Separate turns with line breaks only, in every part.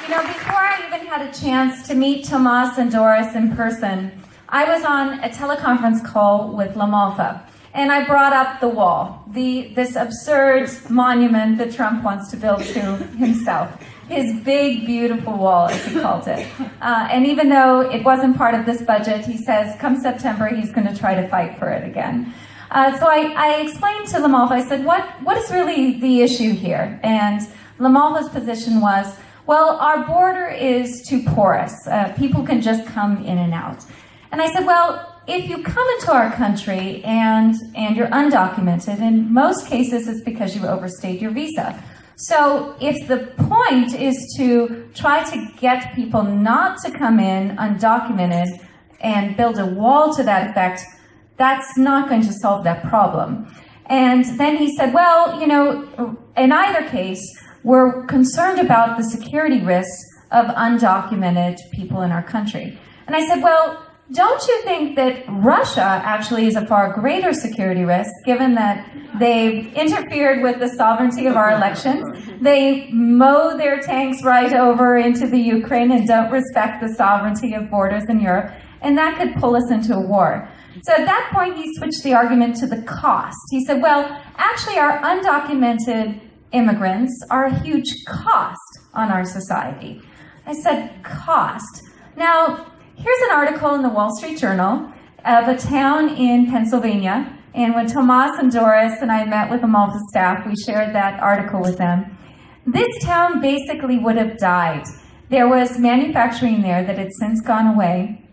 Before I even had a chance to meet Tomas and Doris in person, I was on a teleconference call with La Malfa, and I brought up the wall, this absurd monument that Trump wants to build to himself. His big, beautiful wall, as he called it. And even though it wasn't part of this budget, he says come September, he's going to try to fight for it again. So I explained to La Malfa, I said, what is really the issue here? And La Malfa's position was, well, our border is too porous. People can just come in and out. And I said, well, if you come into our country and you're undocumented, in most cases it's because you overstayed your visa. So if the point is to try to get people not to come in undocumented and build a wall to that effect, that's not going to solve that problem. And then he said, well, in either case, we're concerned about the security risks of undocumented people in our country. And I said, well, don't you think that Russia actually is a far greater security risk, given that they've interfered with the sovereignty of our elections? They mow their tanks right over into the Ukraine and don't respect the sovereignty of borders in Europe, and that could pull us into a war. So at that point, he switched the argument to the cost. He said, well, actually, our undocumented immigrants are a huge cost on our society. I said, cost. Now, here's an article in the Wall Street Journal of a town in Pennsylvania. And when Tomas and Doris and I met with the Malta staff, we shared that article with them. This town basically would have died. There was manufacturing there that had since gone away.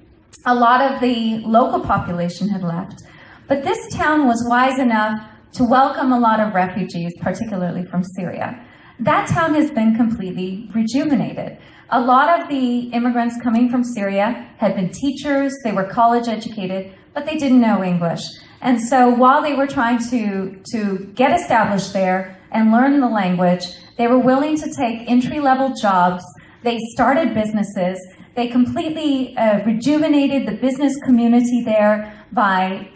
A lot of the local population had left. But this town was wise enough to welcome a lot of refugees, particularly from Syria. That town has been completely rejuvenated. A lot of the immigrants coming from Syria had been teachers, they were college educated, but they didn't know English. And so while they were trying to get established there and learn the language, they were willing to take entry-level jobs. They started businesses. They completely rejuvenated the business community there by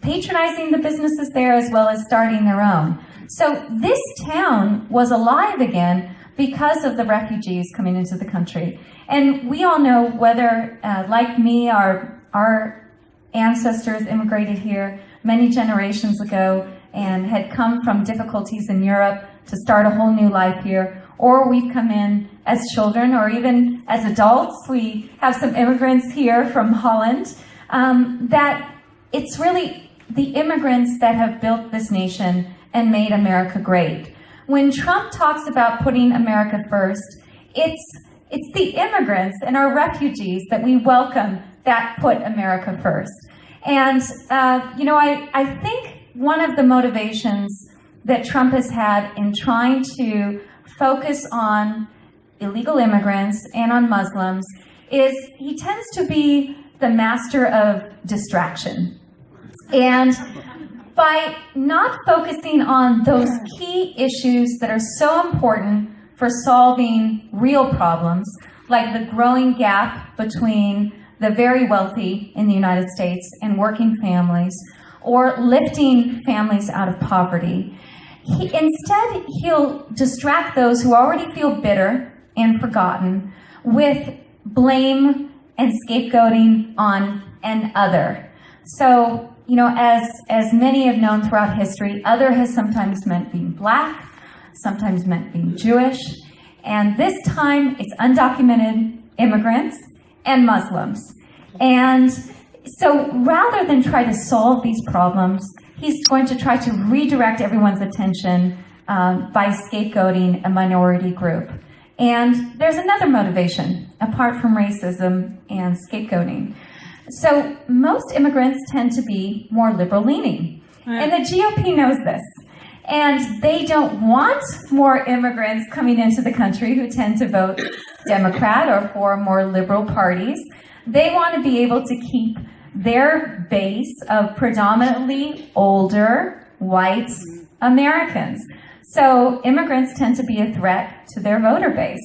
patronizing the businesses there as well as starting their own. So this town was alive again because of the refugees coming into the country. And we all know whether, like me, our ancestors immigrated here many generations ago and had come from difficulties in Europe to start a whole new life here, or we've come in as children, or even as adults. We have some immigrants here from Holland, that it's really the immigrants that have built this nation and made America great. When Trump talks about putting America first, it's the immigrants and our refugees that we welcome that put America first. And, I think one of the motivations that Trump has had in trying to focus on illegal immigrants and on Muslims is he tends to be the master of distraction. And by not focusing on those key issues that are so important for solving real problems, like the growing gap between the very wealthy in the United States and working families, or lifting families out of poverty, instead he'll distract those who already feel bitter and forgotten with blame and scapegoating on an other. So, as many have known throughout history, other has sometimes meant being black, sometimes meant being Jewish, and this time it's undocumented immigrants and Muslims. And so rather than try to solve these problems, he's going to try to redirect everyone's attention by scapegoating a minority group. And there's another motivation, apart from racism and scapegoating. So most immigrants tend to be more liberal-leaning, and the GOP knows this. And they don't want more immigrants coming into the country who tend to vote Democrat or for more liberal parties. They want to be able to keep their base of predominantly older, white Americans. So immigrants tend to be a threat to their voter base.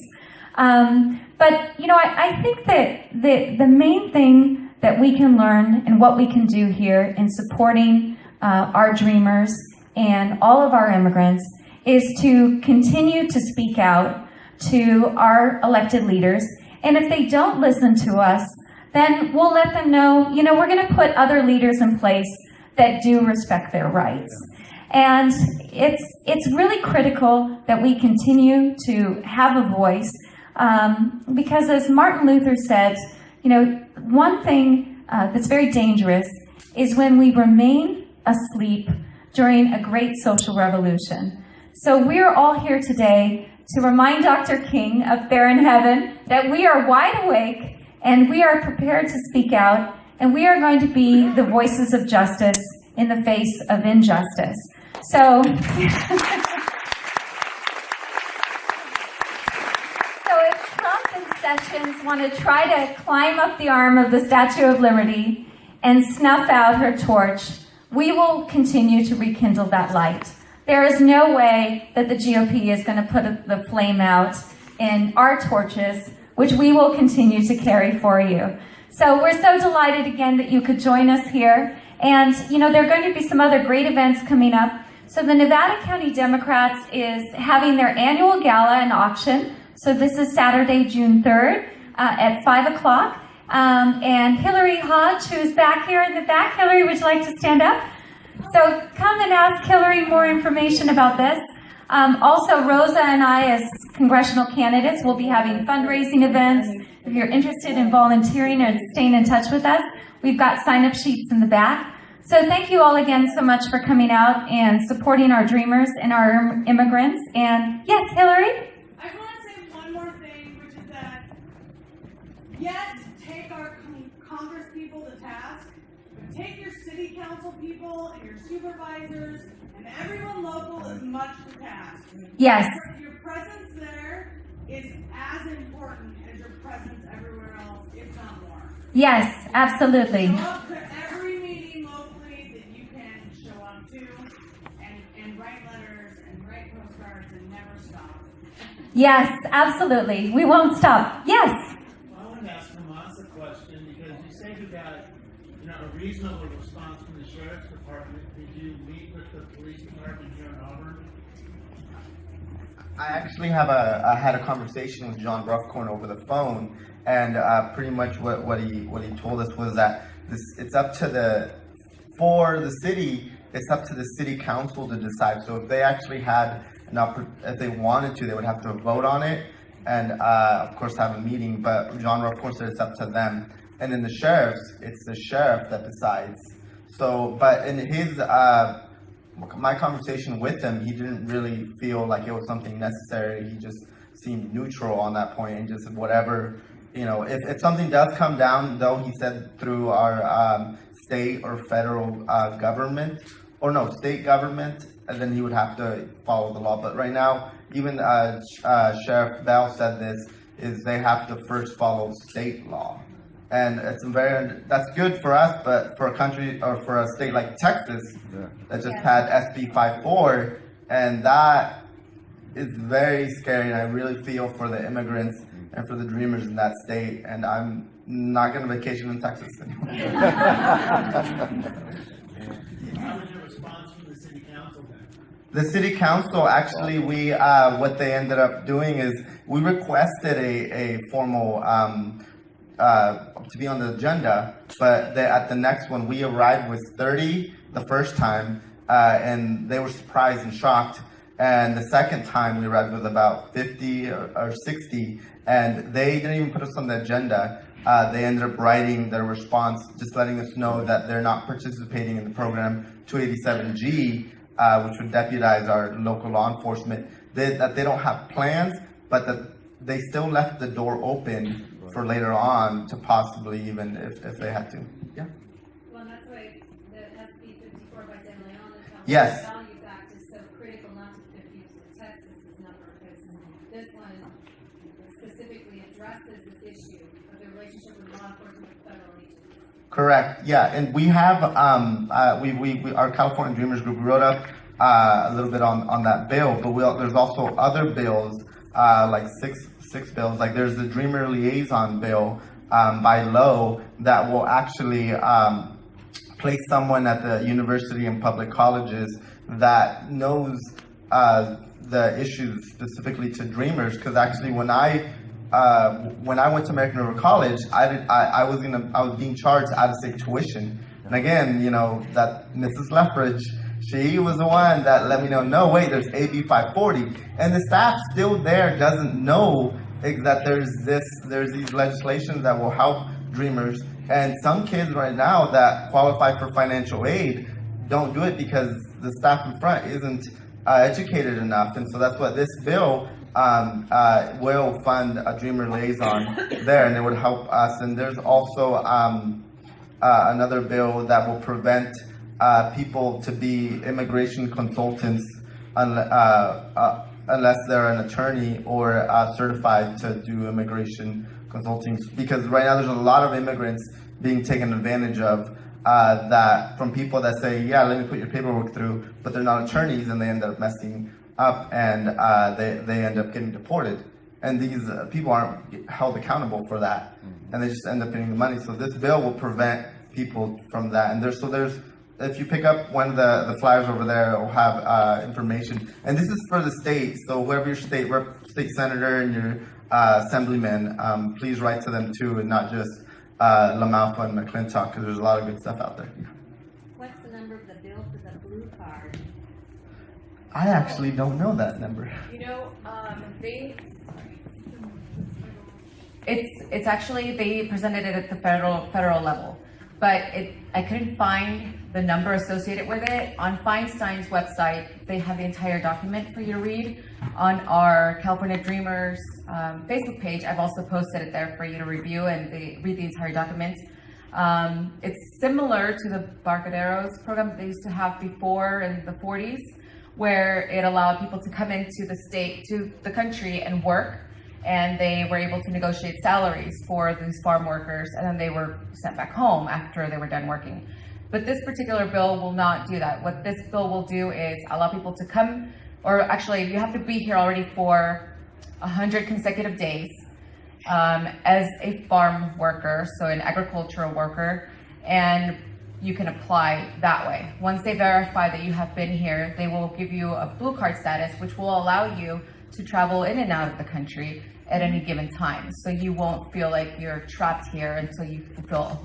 But I think that the main thing that we can learn and what we can do here in supporting our dreamers and all of our immigrants is to continue to speak out, to our elected leaders. And if they don't listen to us, then we'll let them know, we're going to put other leaders in place that do respect their rights. And it's really critical that we continue to have a voice, because as Martin Luther said, one thing that's very dangerous is when we remain asleep during a great social revolution. So we're all here today to remind Dr. King up there in heaven that we are wide awake and we are prepared to speak out, and we are going to be the voices of justice in the face of injustice. So, if Trump and Sessions want to try to climb up the arm of the Statue of Liberty and snuff out her torch, we will continue to rekindle that light. There is no way that the GOP is going to put the flame out in our torches, which we will continue to carry for you. So we're so delighted again that you could join us here. And, there are going to be some other great events coming up. So the Nevada County Democrats is having their annual gala and auction. So this is Saturday, June 3rd at 5 o'clock. And Hillary Hodge, who's back here in the back. Hillary, would you like to stand up? So come and ask Hillary more information about this. Also, Rosa and I, as congressional candidates, will be having fundraising events. If you're interested in volunteering or staying in touch with us, we've got sign-up sheets in the back. So thank you all again so much for coming out and supporting our dreamers and our immigrants. And yes, Hillary?
I want to say one more thing, which is that, yes, take our Congress people to task, but take your city council people and your supervisors and everyone local as much to task.
Yes.
Your presence there is as important as your presence everywhere else, if not more.
Yes, absolutely.
Show up to every meeting locally that you can show up to, and write letters and write postcards and never stop.
Yes, absolutely. We won't stop. Yes.
Well, I wanted to ask Tomas a question, because you say you got a reasonable response from the Sheriff's Department. Did you meet with the police department here in Auburn?
I actually had a conversation with John Ruffcorn over the phone, and pretty much what he told us was that it's up to the city council to decide. So if they actually had if they wanted to, they would have to vote on it and of course have a meeting. But John Ruffcorn said it's up to them. And then it's the sheriff that decides. So, but in his my conversation with him, he didn't really feel like it was something necessary. He just seemed neutral on that point and just said whatever, if something does come down, though, he said through our state or federal government, or no, state government, and then he would have to follow the law. But right now, even Sheriff Bell said this, is they have to first follow state law. And that's good for us, but for a country or for a state like Texas that just had SB 54, and that is very scary. And I really feel for the immigrants and for the dreamers in that state. And I'm not going to vacation in Texas anymore.
How was your response from the city council then?
The city council, actually, what they ended up doing is we requested a formal to be on the agenda, but at the next one, we arrived with 30 the first time, and they were surprised and shocked. And the second time, we arrived with about 50 or 60, and they didn't even put us on the agenda. They ended up writing their response, just letting us know that they're not participating in the program 287G, which would deputize our local law enforcement, that they don't have plans, but that they still left the door open for later on to possibly even if they had to. Yeah.
Well, and that's why the SB 54 by De Leon, the
Yes.
Values Act, is so critical not to confuse with Texas's number, because this one specifically addresses this issue of the relationship with law enforcement and federal agencies.
Correct. Yeah, and we have we our California Dreamers group wrote up a little bit on that bill, but there's also other bills like six bills. Like there's the Dreamer Liaison bill by Lowe that will actually place someone at the university and public colleges that knows the issues specifically to Dreamers, because actually when I went to American River College, I was being charged out-of-state tuition, and again, you know, that Mrs. Lethbridge, she was the one that let me know, no, wait, there's AB 540, and the staff still there doesn't know that there's these legislations that will help Dreamers, and some kids right now that qualify for financial aid don't do it because the staff in front isn't educated enough, and so that's what this bill will fund a Dreamer liaison there, and it would help us. And there's also another bill that will prevent people to be immigration consultants unless they're an attorney or certified to do immigration consulting, because right now there's a lot of immigrants being taken advantage of that from people that say, yeah, let me put your paperwork through, but they're not attorneys, and they end up messing up, and they end up getting deported. And these people aren't held accountable for that, and they just end up getting the money. So this bill will prevent people from that. And there's if you pick up one of the flyers over there, it will have information. And this is for the state, so whoever your state senator and your assemblyman, please write to them too, and not just LaMalfa and McClintock, because there's a lot of good stuff out there.
What's the number of the bill for the blue card?
I actually don't know that number.
You know,
It's actually, they presented it at the federal level, but I couldn't find the number associated with it. On Feinstein's website, they have the entire document for you to read. On our California Dreamers Facebook page, I've also posted it there for you to review and read the entire document. It's similar to the Barcaderos program they used to have before in the 40s, where it allowed people to come into the country and work, and they were able to negotiate salaries for these farm workers, and then they were sent back home after they were done working. But this particular bill will not do that. What this bill will do is allow people to come, or actually you have to be here already for 100 consecutive days as a farm worker, so an agricultural worker, and you can apply that way. Once they verify that you have been here, they will give you a blue card status, which will allow you to travel in and out of the country at any given time. So you won't feel like you're trapped here until you fulfill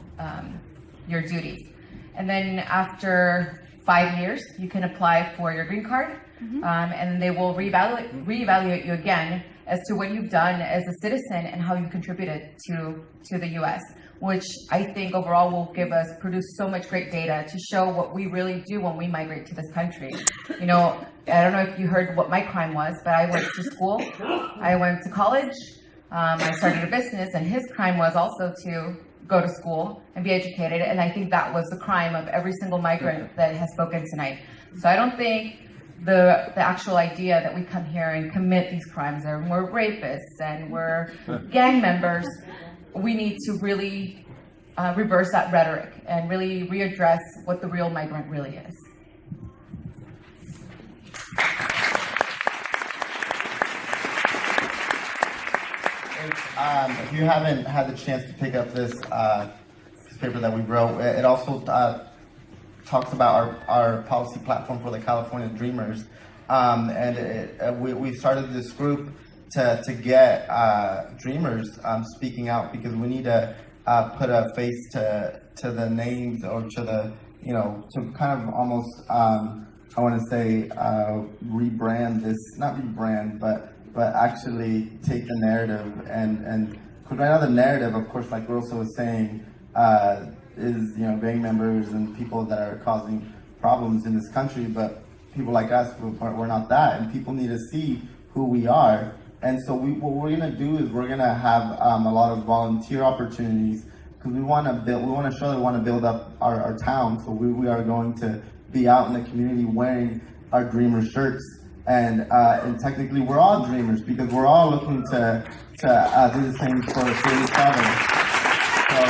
your duties. And then after 5 years, you can apply for your green card, and they will reevaluate you again as to what you've done as a citizen and how you contributed to the U.S., which I think overall will produce so much great data to show what we really do when we migrate to this country. You know, I don't know if you heard what my crime was, but I went to school, I went to college, I started a business, and his crime was also to go to school and be educated, and I think that was the crime of every single migrant that has spoken tonight. So I don't think the actual idea that we come here and commit these crimes, and we're rapists and we're gang members, we need to really reverse that rhetoric and really readdress what the real migrant really is.
If you haven't had the chance to pick up this paper that we wrote, it also talks about our policy platform for the California Dreamers, and we started this group to get Dreamers speaking out, because we need to put a face to the names, or to the, you know, to kind of almost I want to say rebrand this, not rebrand, but actually take the narrative and because right now the narrative, of course, like Rosa was saying, is, you know, gang members and people that are causing problems in this country, but people like us, we're not that, and people need to see who we are. And so what we're going to do is we're going to have a lot of volunteer opportunities, because we want to show that we want to build up our town. So we are going to be out in the community wearing our Dreamer shirts, and technically we're all Dreamers, because we're all looking to do the same for each other. So,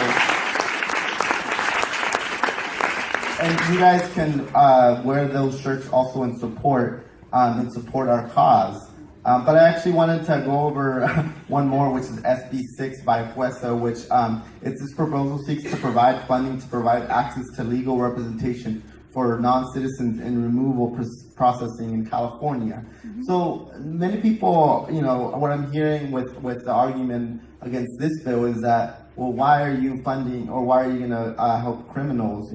and you guys can wear those shirts also in support our cause. But I actually wanted to go over one more, which is SB 6 by Fuesa, which this proposal seeks to provide funding to provide access to legal representation for non-citizens in removal processing in California. So many people, what I'm hearing with the argument against this bill is that, well, why are you funding, or why are you going to help criminals,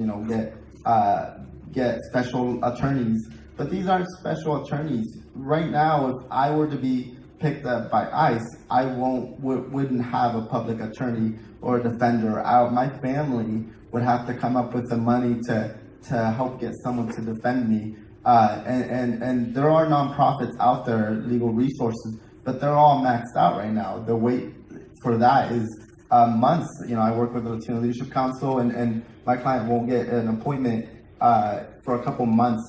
get special attorneys? But these aren't special attorneys. Right now, if I were to be picked up by ICE, I wouldn't have a public attorney or a defender. My family would have to come up with the money to help get someone to defend me. And there are nonprofits out there, legal resources, but they're all maxed out right now. The wait for that is months. I work with the Latino Leadership Council, and my client won't get an appointment for a couple months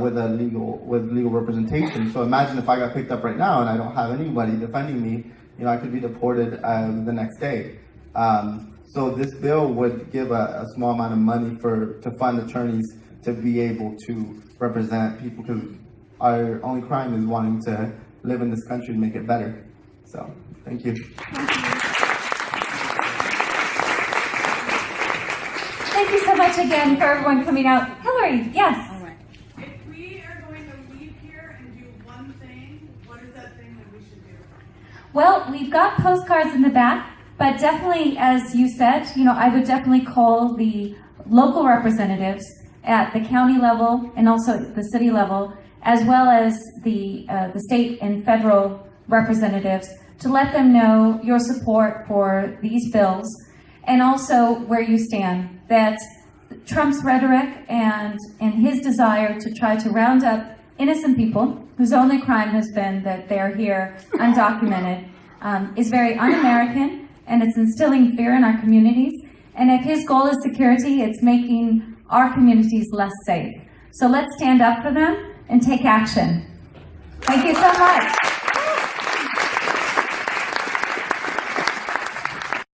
with legal representation. So imagine if I got picked up right now and I don't have anybody defending me, I could be deported the next day. So this bill would give a small amount of money to fund attorneys to be able to represent people, because our only crime is wanting to live in this country and make it better. So, thank you.
Thank you so much again for everyone coming out. Hillary, yes.
If we are going to leave here and do one thing, what is that thing that we should do?
Well, we've got postcards in the back, but definitely, as you said, I would definitely call the local representatives at the county level and also the city level, as well as the state and federal representatives, to let them know your support for these bills and also where you stand. That Trump's rhetoric and his desire to try to round up innocent people whose only crime has been that they're here undocumented is very un-American, and it's instilling fear in our communities. And if his goal is security, it's making our communities less safe. So let's stand up for them and take action. Thank you so much.